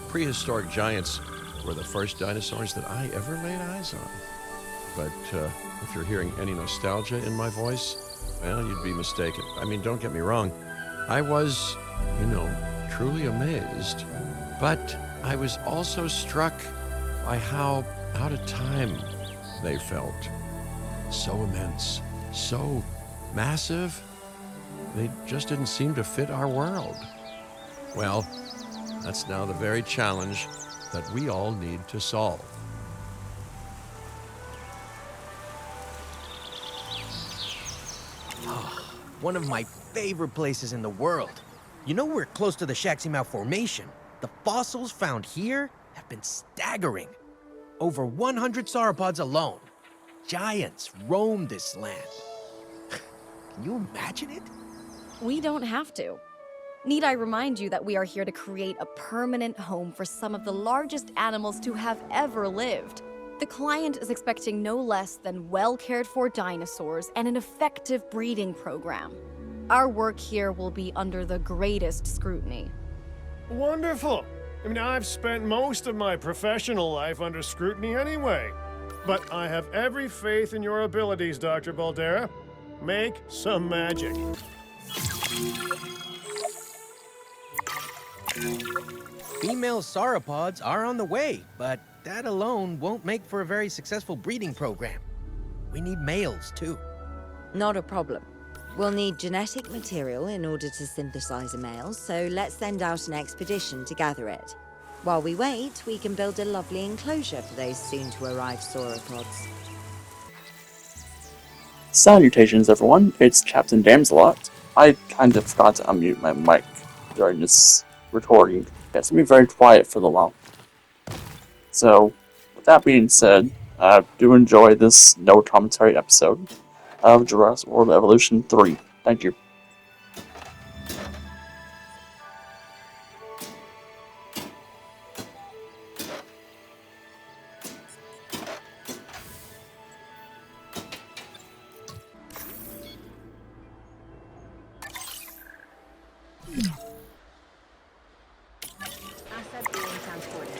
prehistoric giants were the first dinosaurs that I ever laid eyes on. But if you're hearing any nostalgia in my voice, well, you'd be mistaken. I mean, don't get me wrong. I was, truly amazed. But I was also struck by how out of time they felt. So immense, so massive, they just didn't seem to fit our world. Well, that's now the very challenge that we all need to solve. One of my favorite places in the world. You know we're close to the Shaximau Formation. The fossils found here have been staggering. Over 100 sauropods alone. Giants roam this land. Can you imagine it? We don't have to. Need I remind you that we are here to create a permanent home for some of the largest animals to have ever lived? The client is expecting no less than well-cared-for dinosaurs and an effective breeding program. Our work here will be under the greatest scrutiny. Wonderful. I mean, I've spent most of my professional life under scrutiny anyway. But I have every faith in your abilities, Dr. Baldera. Make some magic. Female sauropods are on the way, but that alone won't make for a very successful breeding program. We need males, too. Not a problem. We'll need genetic material in order to synthesize a male, so let's send out an expedition to gather it. While we wait, we can build a lovely enclosure for those soon-to-arrive sauropods. Salutations everyone, it's CaptainGamesalot. I kind of forgot to unmute my mic during this recording. It's gonna be very quiet for the long. So, with that being said, do enjoy this no commentary episode of Jurassic World Evolution 3. Thank you. Asset being transported.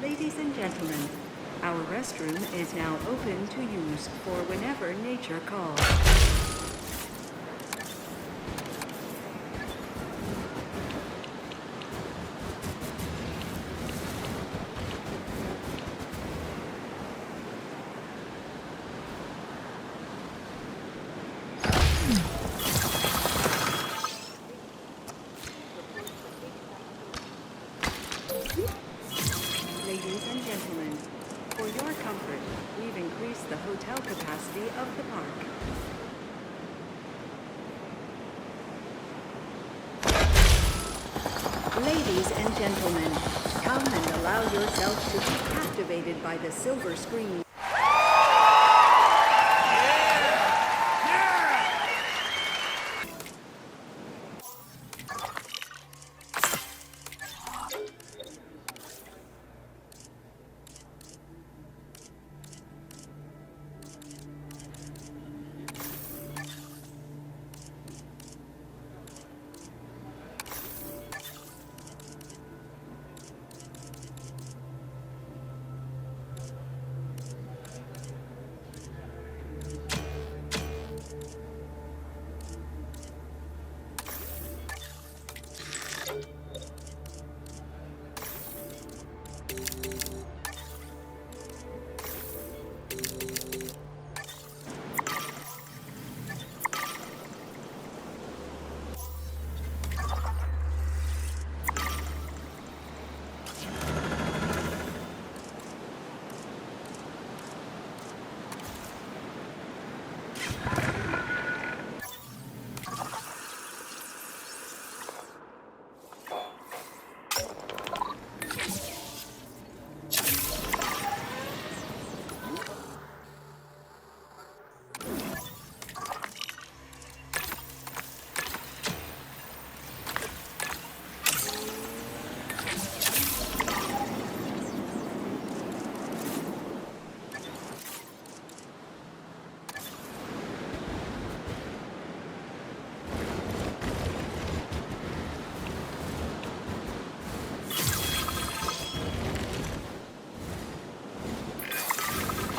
Ladies and gentlemen, our restroom is now open to use for whenever nature calls. Ladies and gentlemen, come and allow yourself to be captivated by the silver screen.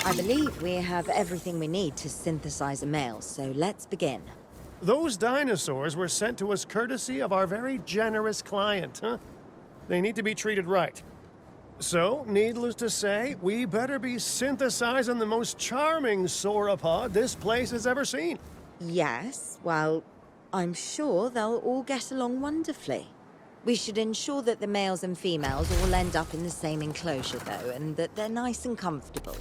I believe we have everything we need to synthesize a male, so let's begin. Those dinosaurs were sent to us courtesy of our very generous client, huh? They need to be treated right. So, needless to say, we better be synthesizing the most charming sauropod this place has ever seen. Yes, well, I'm sure they'll all get along wonderfully. We should ensure that the males and females all end up in the same enclosure, though, and that they're nice and comfortable.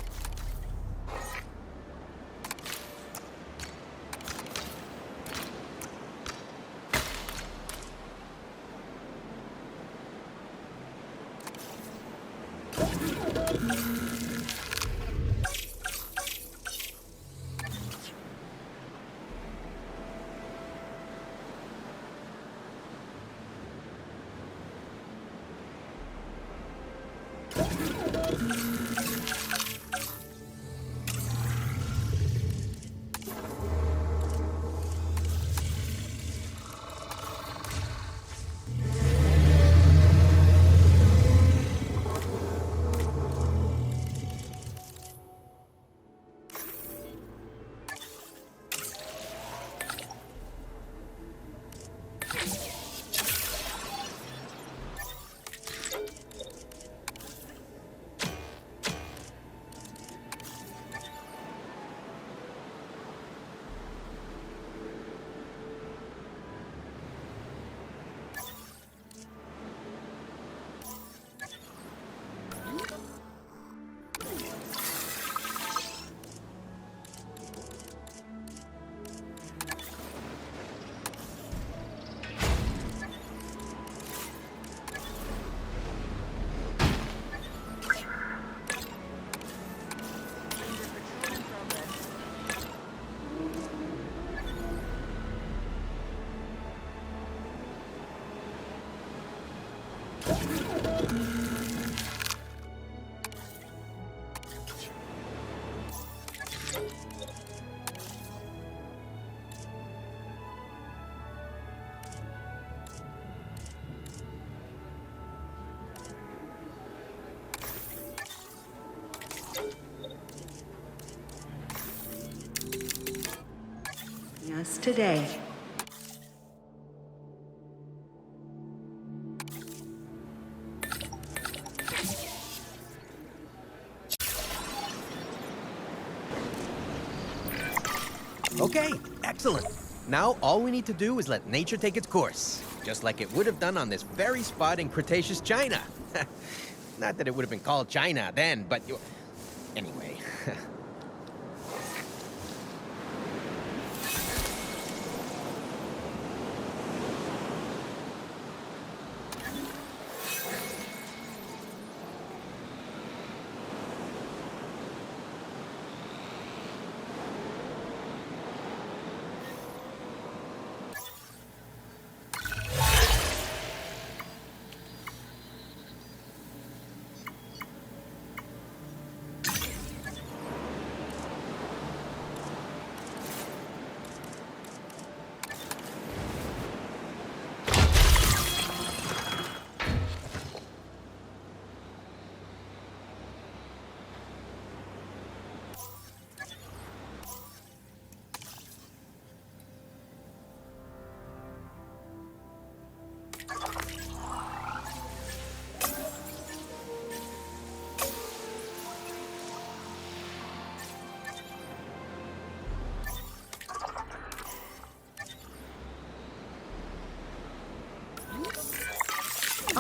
Us today. Okay, excellent. Now all we need to do is let nature take its course, just like it would have done on this very spot in Cretaceous China. Not that it would have been called China then, but anyway.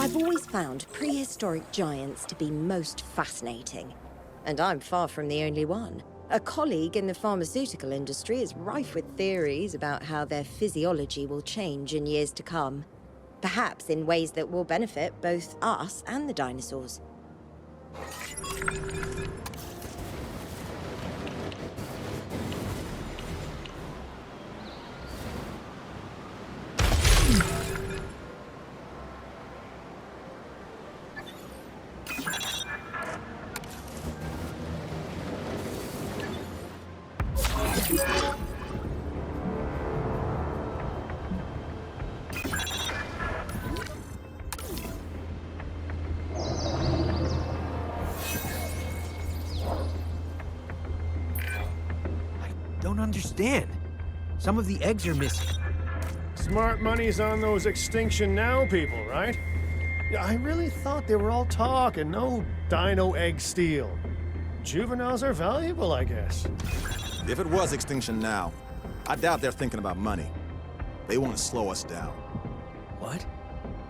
I've always found prehistoric giants to be most fascinating. And I'm far from the only one. A colleague in the pharmaceutical industry is rife with theories about how their physiology will change in years to come. Perhaps in ways that will benefit both us and the dinosaurs. Don't understand. Some of the eggs are missing. Smart money's on those Extinction Now people, right? Yeah, I really thought they were all talk and no dino egg steal. Juveniles are valuable, I guess. If it was Extinction Now, I doubt they're thinking about money. They want to slow us down. What?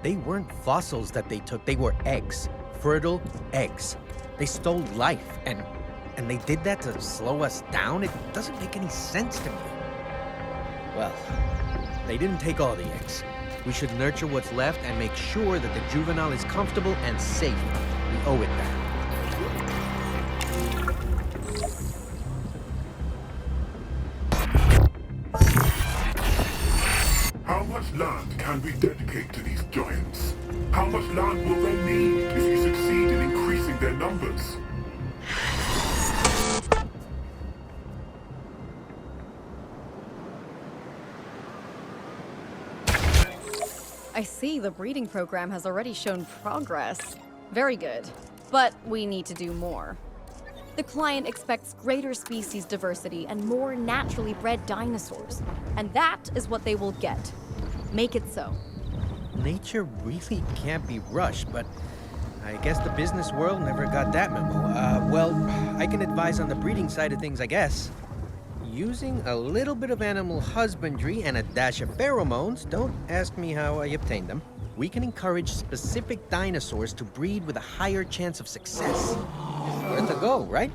They weren't fossils that they took, they were eggs. Fertile eggs. They stole life, and they did that to slow us down? It doesn't make any sense to me. Well, they didn't take all the eggs. We should nurture what's left and make sure that the juvenile is comfortable and safe. We owe it that. How much land can we dedicate to these giants? How much land will they need if you succeed in increasing their numbers? I see the breeding program has already shown progress. Very good. But we need to do more. The client expects greater species diversity and more naturally bred dinosaurs. And that is what they will get. Make it so. Nature really can't be rushed, but I guess the business world never got that memo. Well, I can advise on the breeding side of things, I guess. Using a little bit of animal husbandry and a dash of pheromones, don't ask me how I obtained them, we can encourage specific dinosaurs to breed with a higher chance of success. Worth a go, right?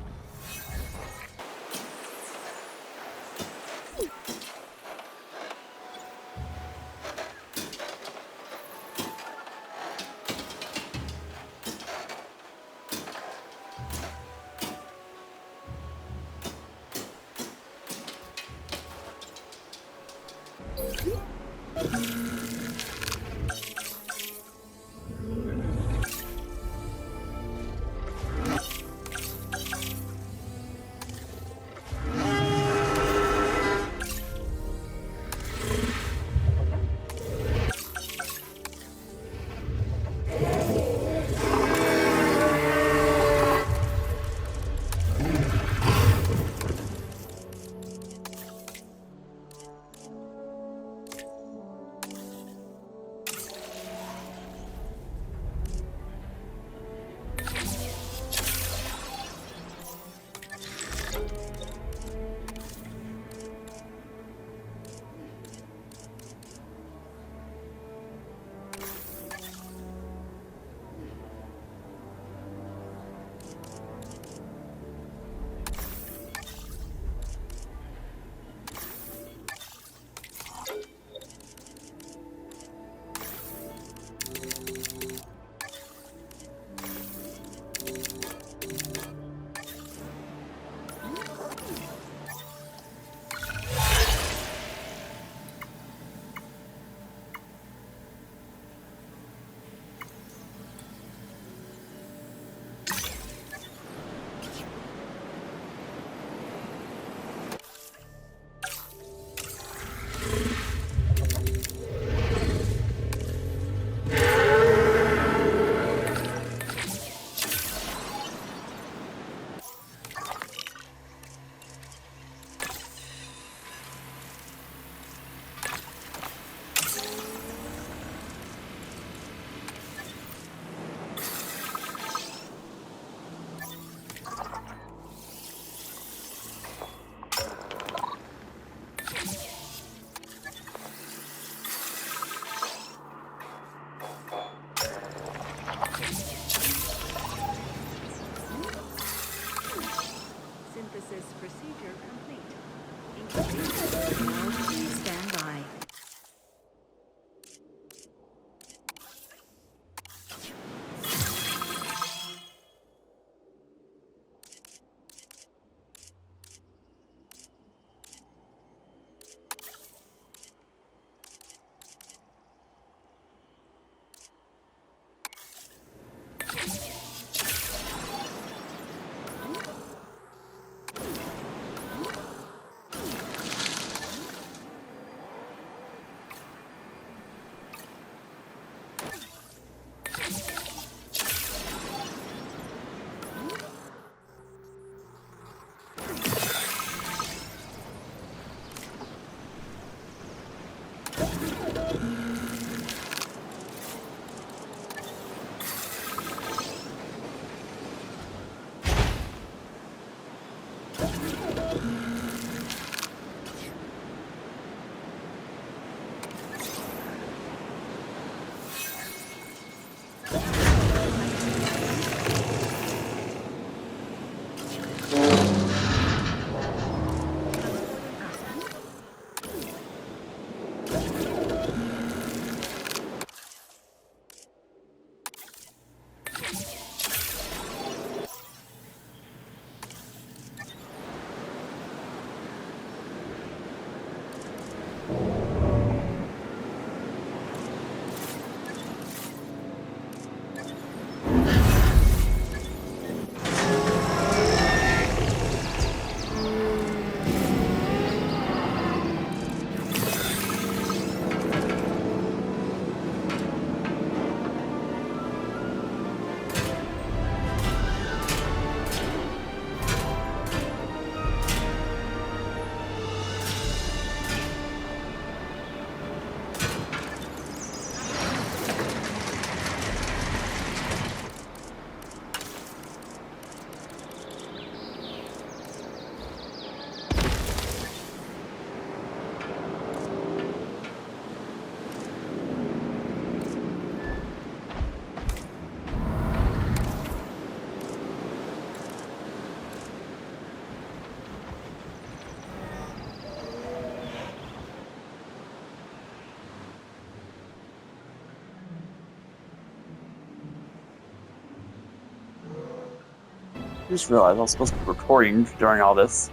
I just realized I was supposed to be recording during all this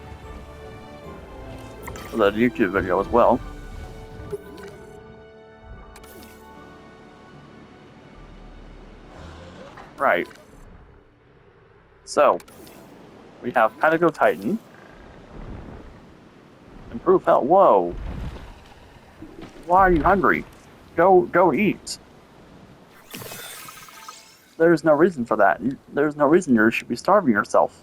for the YouTube video as well. Right. So, we have Patago Titan. Improve health. Whoa. Why are you hungry? Go eat. There's no reason for that. There's no reason you should be starving yourself.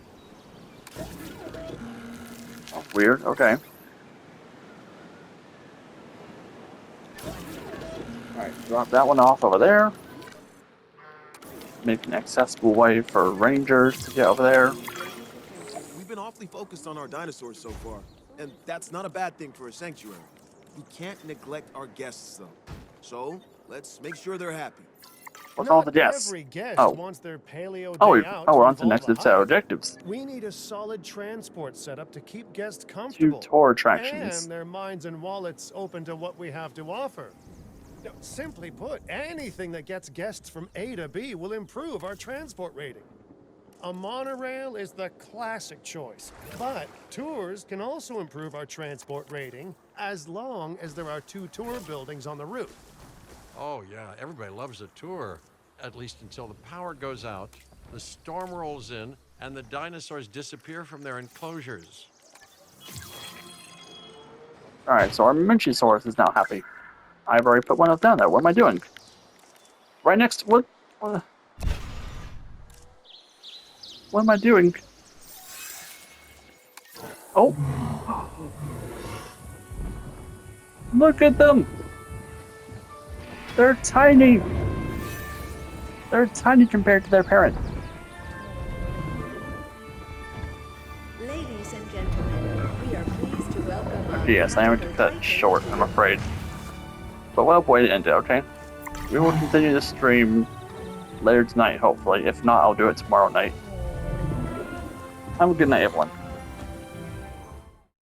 Oh, weird. Okay. Alright, drop that one off over there. Make an accessible way for rangers to get over there. We've been awfully focused on our dinosaurs so far, and that's not a bad thing for a sanctuary. We can't neglect our guests, though. So, let's make sure they're happy. What's all the guests? Every guest Oh. wants their paleo Oh, day out we're on to involve next a set of hike. objectives. We need a solid transport setup to keep guests 2 comfortable. tour attractions. And their minds and wallets open to what we have to offer. Now, simply put, anything that gets guests from A to B will improve our transport rating. A monorail is the classic choice, but tours can also improve our transport rating as long as there are 2 tour buildings on the route. Oh, yeah, everybody loves a tour. At least until the power goes out, the storm rolls in, and the dinosaurs disappear from their enclosures. Alright, so our Minchisaurus is now happy. I've already put one of down there. What am I doing? Right next to what? What am I doing? Oh! Look at them! They're tiny! They're tiny compared to their parent. Ladies and gentlemen, we are pleased to welcome our Yes, I am to cut short, I'm afraid. But what a way to end it, okay? We will continue this stream later tonight, hopefully. If not, I'll do it tomorrow night. Have a good night, everyone.